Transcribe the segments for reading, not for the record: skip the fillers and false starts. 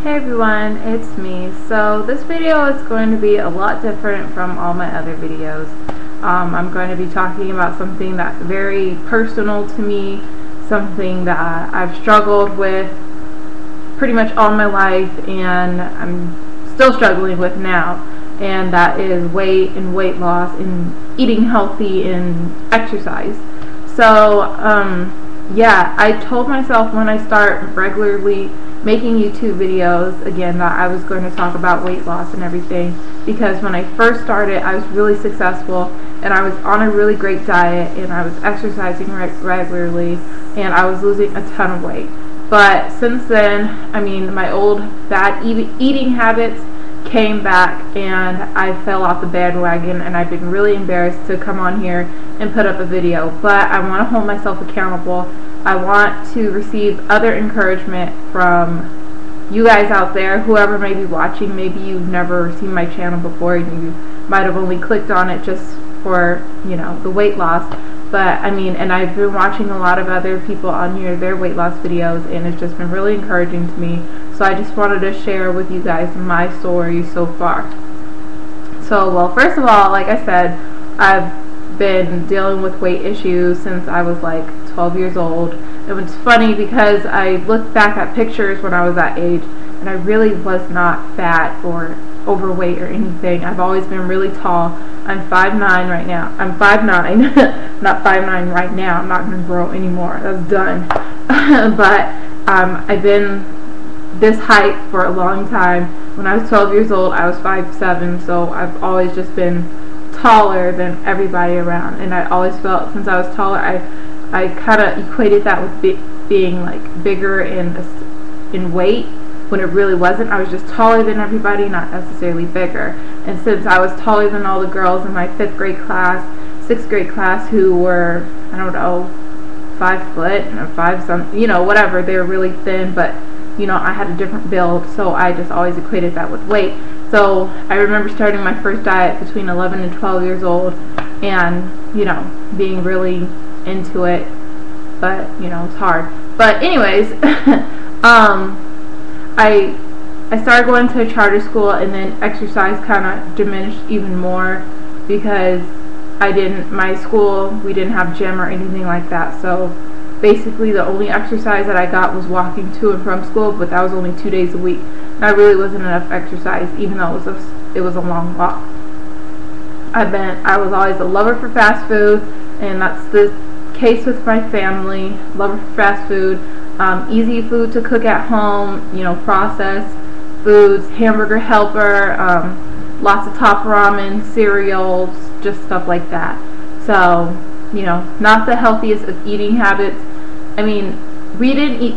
Hey everyone, it's me. So this video is going to be a lot different from all my other videos. I'm going to be talking about something that's very personal to me, something that I've struggled with pretty much all my life and I'm still struggling with now, and that is weight and weight loss and eating healthy and exercise. So yeah, I told myself when I start regularly making YouTube videos again that I was going to talk about weight loss and everything, because when I first started I was really successful and I was on a really great diet and I was exercising regularly and I was losing a ton of weight. But since then, I mean, my old bad eating habits came back and I fell off the bandwagon, and I've been really embarrassed to come on here and put up a video, but I want to hold myself accountable. I want to receive other encouragement from you guys out there, whoever may be watching. Maybe you've never seen my channel before and you might have only clicked on it just for, you know, the weight loss. But I mean, and I've been watching a lot of other people on here, their weight loss videos, and it's just been really encouraging to me. So I just wanted to share with you guys my story so far. So, well, first of all, like I said, I've been dealing with weight issues since I was like 12 years old. It was funny because I looked back at pictures when I was that age and I really was not fat or overweight or anything. I've always been really tall. I'm 5'9" right now. I'm 5'9", not 5'9" right now. I'm not going to grow anymore. That's done. But I've been this height for a long time. When I was 12 years old, I was 5'7", so I've always just been taller than everybody around. And I always felt, since I was taller, I kind of equated that with being like bigger in weight, when it really wasn't. I was just taller than everybody, not necessarily bigger. And since I was taller than all the girls in my 5th grade class, 6th grade class, who were, I don't know, 5 foot and 5 something, you know, whatever, they were really thin, but you know, I had a different build, so I just always equated that with weight. So I remember starting my first diet between 11 and 12 years old, and you know, being really into it, but you know, it's hard. But anyways, I started going to a charter school, and then exercise kind of diminished even more because my school, we didn't have gym or anything like that. So basically the only exercise that I got was walking to and from school, but that was only 2 days a week. And that really wasn't enough exercise, even though it was a long walk. I was always a lover for fast food, and that's the case with my family. Lover for fast food, easy food to cook at home, you know, processed foods, Hamburger Helper, lots of Top Ramen, cereals, just stuff like that. So, you know, not the healthiest of eating habits. I mean, we didn't eat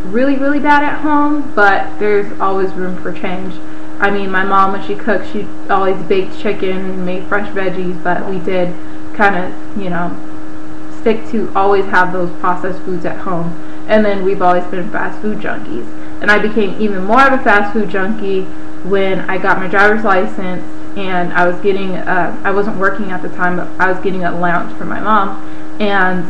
really, really bad at home, but there's always room for change. I mean, my mom, when she cooked, she always baked chicken and made fresh veggies, but we did kind of, you know, stick to always have those processed foods at home. And then we've always been fast food junkies. And I became even more of a fast food junkie when I got my driver's license, and I was getting, I wasn't working at the time, but I was getting an allowance from my mom. And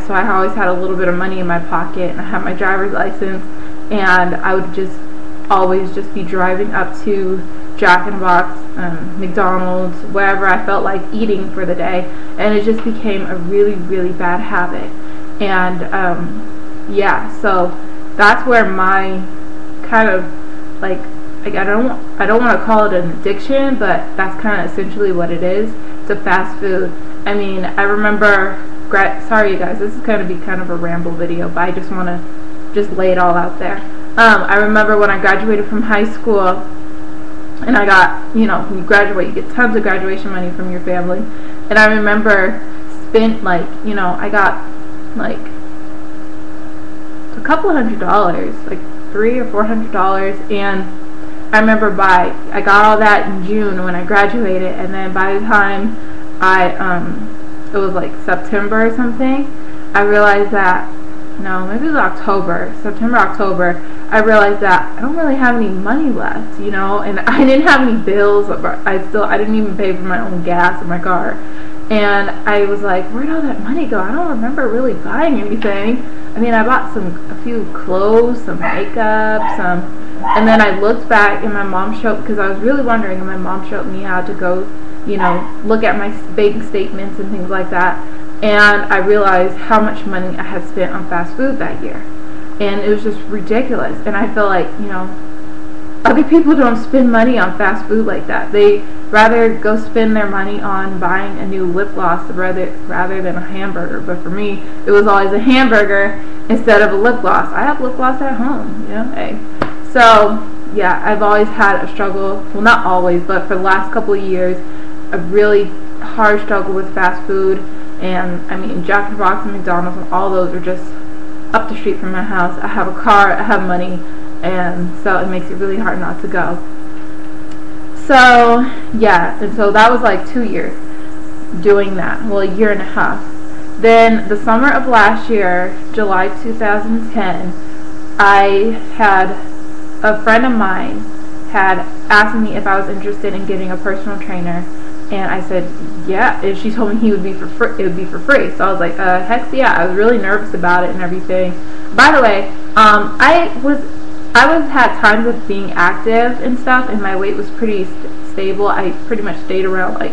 so I always had a little bit of money in my pocket, and I had my driver's license, and I would just always just be driving up to Jack in the Box, McDonald's, wherever I felt like eating for the day, and it just became a really, really bad habit. And yeah, so that's where my kind of like I don't want to call it an addiction, but that's kind of essentially what it is, to fast food. I mean, I remember, sorry you guys, this is going to be kind of a ramble video, but I just want to just lay it all out there. I remember when I graduated from high school, and I got, you know, when you graduate, you get tons of graduation money from your family, and I remember like, you know, I got like a couple $100s, like $300 or $400, and I remember I got all that in June when I graduated, and then by the time it was like September or something, I realized that, no, maybe it was September, October, I realized that I don't really have any money left, you know, and I didn't have any bills. I didn't even pay for my own gas in my car. And I was like, where'd all that money go? I don't remember really buying anything. I mean, I bought a few clothes, some makeup, some And then I looked back and my mom showed, because I was really wondering, and my mom showed me how to go, you know, look at my bank statements and things like that. And I realized how much money I had spent on fast food that year. And it was just ridiculous. And I feel like, you know, other people don't spend money on fast food like that. They rather go spend their money on buying a new lip gloss rather than a hamburger. But for me, it was always a hamburger instead of a lip gloss. I have lip gloss at home, you know, hey. So, yeah, I've always had a struggle, well, not always, but for the last couple of years, a really hard struggle with fast food. And, I mean, Jack in the Box and McDonald's and all those are just up the street from my house. I have a car, I have money, and so it makes it really hard not to go. So, yeah, and so that was like 2 years doing that. Well, a year and a half. Then, the summer of last year, July 2010, I had a friend of mine had asked me if I was interested in getting a personal trainer, and I said yeah, and she told me he would be for free. It would be for free. So I was like, heck yeah! I was really nervous about it and everything. By the way, I was had times of being active and stuff, and my weight was pretty stable. I pretty much stayed around like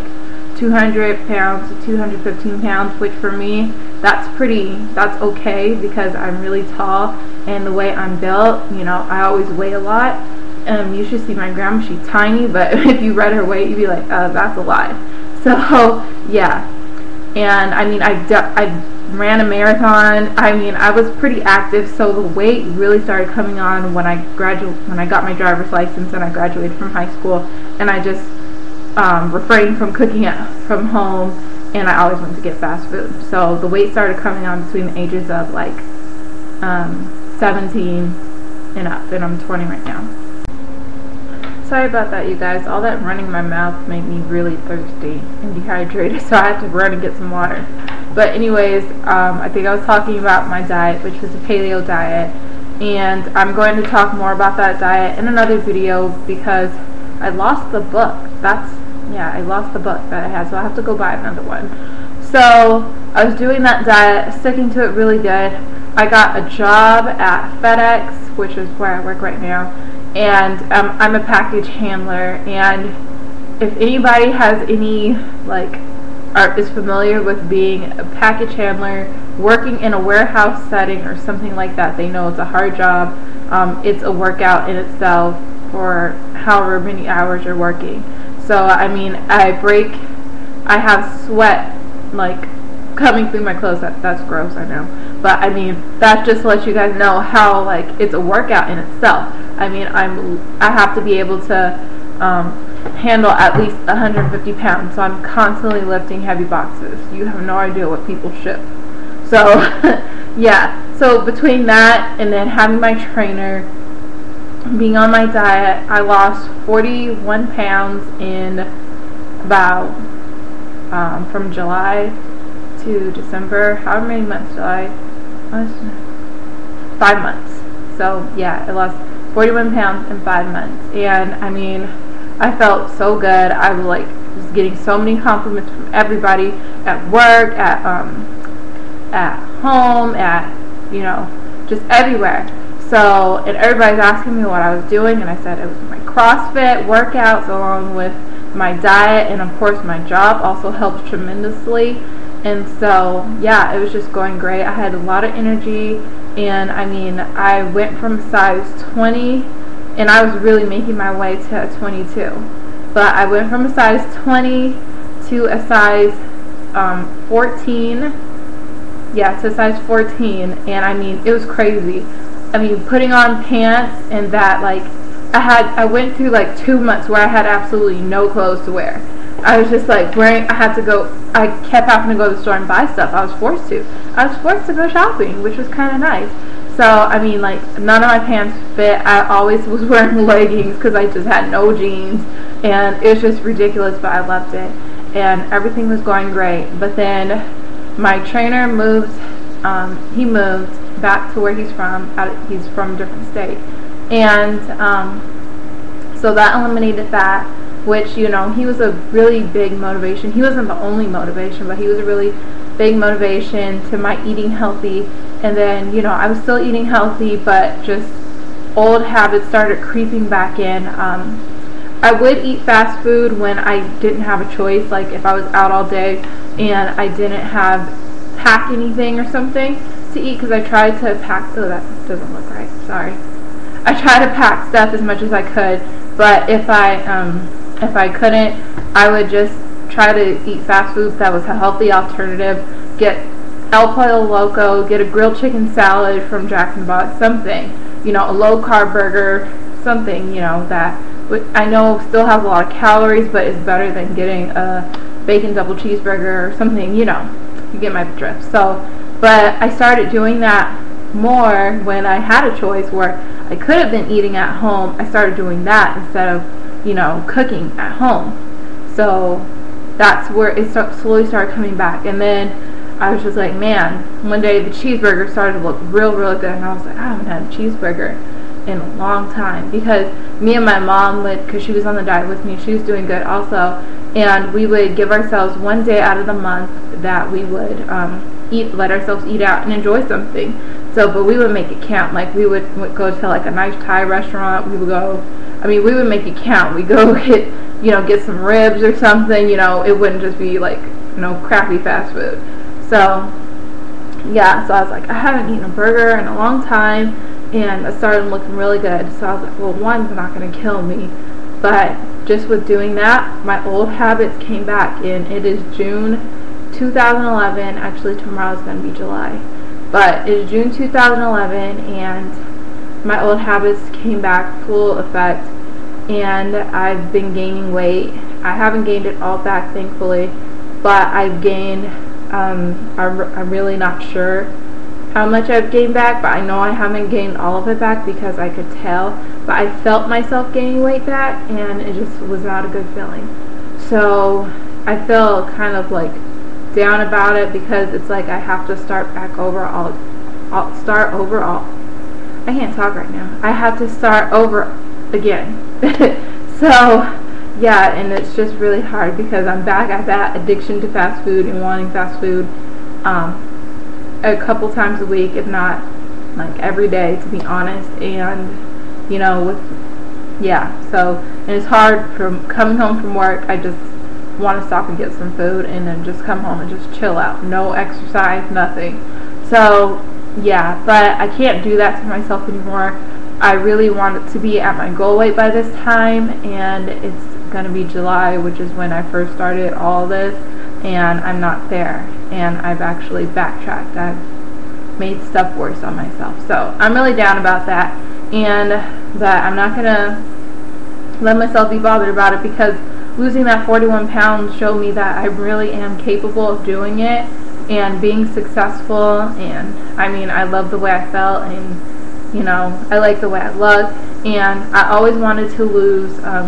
200 pounds to 215 pounds, which for me, that's okay because I'm really tall, and the way I'm built, you know, I always weigh a lot. You should see my grandma, she's tiny, but if you read her weight, you'd be like, that's a lie. So, yeah. And, I mean, I ran a marathon. I mean, I was pretty active, so the weight really started coming on when I got my driver's license and I graduated from high school, and I just refrained from cooking from home, and I always went to get fast food. So the weight started coming on between the ages of like 17 and up, and I'm 20 right now. Sorry about that, you guys. All that running in my mouth made me really thirsty and dehydrated, so I had to run and get some water. But anyways, I think I was talking about my diet, which was a paleo diet, and I'm going to talk more about that diet in another video because I lost the book. I lost the book that I had, so I have to go buy another one. So I was doing that diet, sticking to it really good. I got a job at FedEx, which is where I work right now, and I'm a package handler. And if anybody has any is familiar with being a package handler, working in a warehouse setting or something like that, they know it's a hard job. It's a workout in itself for however many hours you're working. So I mean, I have sweat like coming through my clothes. That's gross, I know, but I mean, that's just to let you guys know how like it's a workout in itself. I mean, I have to be able to handle at least 150 pounds, so I'm constantly lifting heavy boxes. You have no idea what people ship. So yeah, so between that and then having my trainer, being on my diet, I lost 41 pounds in about from July to December, however many months, 5 months. So yeah, I lost 41 pounds in 5 months, and I mean, I felt so good. I was getting so many compliments from everybody at work, at home, you know, just everywhere. So, and everybody's asking me what I was doing, and I said it was my CrossFit workouts along with my diet, and of course my job also helped tremendously. And so, yeah, it was just going great. I had a lot of energy, and I mean, I went from size 20, and I was really making my way to a 22. But I went from a size 20 to a size 14. Yeah, to size 14, and I mean, it was crazy. I mean, putting on pants and that, like, I went through like 2 months where I had absolutely no clothes to wear. I was just like I kept having to go to the store and buy stuff. I was forced to go shopping, which was kind of nice. So, I mean, like, none of my pants fit. I always was wearing leggings because I just had no jeans, and it was just ridiculous, but I loved it, and everything was going great. But then my trainer moved, he moved back to where he's from. He's from a different state, and so that eliminated that, which, you know, he was a really big motivation. He wasn't the only motivation, but he was a really big motivation to my eating healthy. And then, you know, I was still eating healthy, but just old habits started creeping back in. I would eat fast food when I didn't have a choice, like if I was out all day and I didn't pack anything or something to eat, because I tried to pack, oh, that doesn't look right, sorry. I tried to pack stuff as much as I could, but if I couldn't, I would just try to eat fast food that was a healthy alternative. Get El Pollo Loco, get a grilled chicken salad from Jack in the Box, something, you know, a low carb burger, something, you know, that I know still has a lot of calories, but is better than getting a bacon double cheeseburger or something, you know, you get my drift. So, but I started doing that more when I had a choice where I could have been eating at home. I started doing that instead of, you know, cooking at home. So that's where it slowly started coming back. And then I was just like, man, one day the cheeseburger started to look real good, and I was like, I haven't had a cheeseburger in a long time, because me and my mom would, because she was on the diet with me, she was doing good also, and we would give ourselves one day out of the month that we would let ourselves eat out and enjoy something. So, but we would make it count. Like we would go to like a nice Thai restaurant. We would go, we would make it count. We go get some ribs or something. You know, it wouldn't just be like, you know, crappy fast food. So yeah, so I was like, I haven't eaten a burger in a long time, and I started looking really good. So I was like, well, one's not going to kill me, but just with doing that, my old habits came back. And it is June 2011. Actually, tomorrow's going to be July, but it's June 2011, and my old habits came back full effect, and I've been gaining weight. I haven't gained it all back, thankfully, but I've gained, I'm really not sure how much I've gained back, but I know I haven't gained all of it back because I could tell, but I felt myself gaining weight back, and it just was not a good feeling. So I feel kind of like down about it, because it's like I have to start back over all. I can't talk right now. I have to start over again. So yeah, and it's just really hard because I'm back at that addiction to fast food and wanting fast food a couple times a week, if not like every day, to be honest. And you know, so, and it's hard from coming home from work. I just want to stop and get some food and then just come home and just chill out. No exercise, nothing. So yeah, but I can't do that to myself anymore. I really want it to be at my goal weight by this time, and it's going to be July, which is when I first started all this, and I'm not there, and I've actually backtracked. I've made stuff worse on myself. So I'm really down about that, and that I'm not going to let myself be bothered about it, because losing that 41 pounds showed me that I really am capable of doing it and being successful. And I love the way I felt, and you know, I like the way I look, and I always wanted to lose, I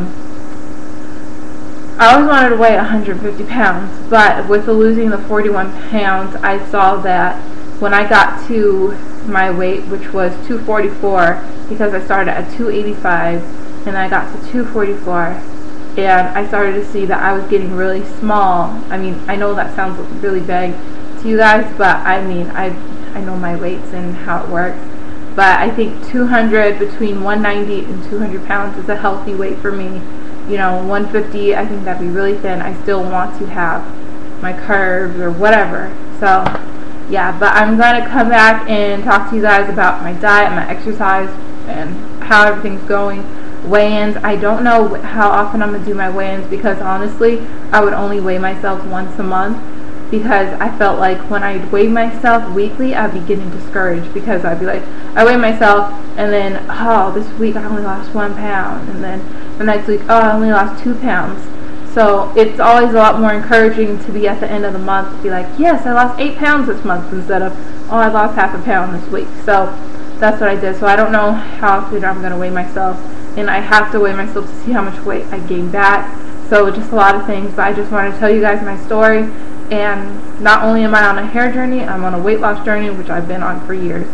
always wanted to weigh 150 pounds, but with losing the 41 pounds, I saw that when I got to my weight, which was 244, because I started at 285, and I got to 244, and I started to see that I was getting really small. I know that sounds really vague to you guys, but I know my weights and how it works. But I think between 190 and 200 pounds is a healthy weight for me. You know, 150, I think that'd be really thin. I still want to have my curves or whatever. So yeah, but I'm going to come back and talk to you guys about my diet, my exercise, and how everything's going. Weigh-ins, I don't know how often I'm going to do my weigh-ins, because honestly, I would only weigh myself once a month, because I felt like when I weigh myself weekly, I'd be getting discouraged, because I'd be like, I weigh myself, and then, oh, this week I only lost 1 pound, and then the next week, oh, I only lost 2 pounds. So it's always a lot more encouraging to be at the end of the month to be like, yes, I lost 8 pounds this month, instead of, oh, I lost half a pound this week. So that's what I did. So I don't know how often I'm going to weigh myself, and I have to weigh myself to see how much weight I gained back. So just a lot of things, but I just wanted to tell you guys my story. And not only am I on a hair journey, I'm on a weight loss journey, which I've been on for years.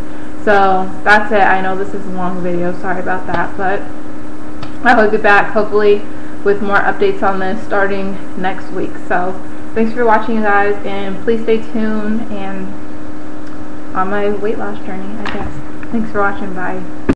So that's it. I know this is a long video, sorry about that, but I will be back hopefully with more updates on this starting next week. So thanks for watching, you guys, and please stay tuned and on my weight loss journey, I guess. Thanks for watching. Bye.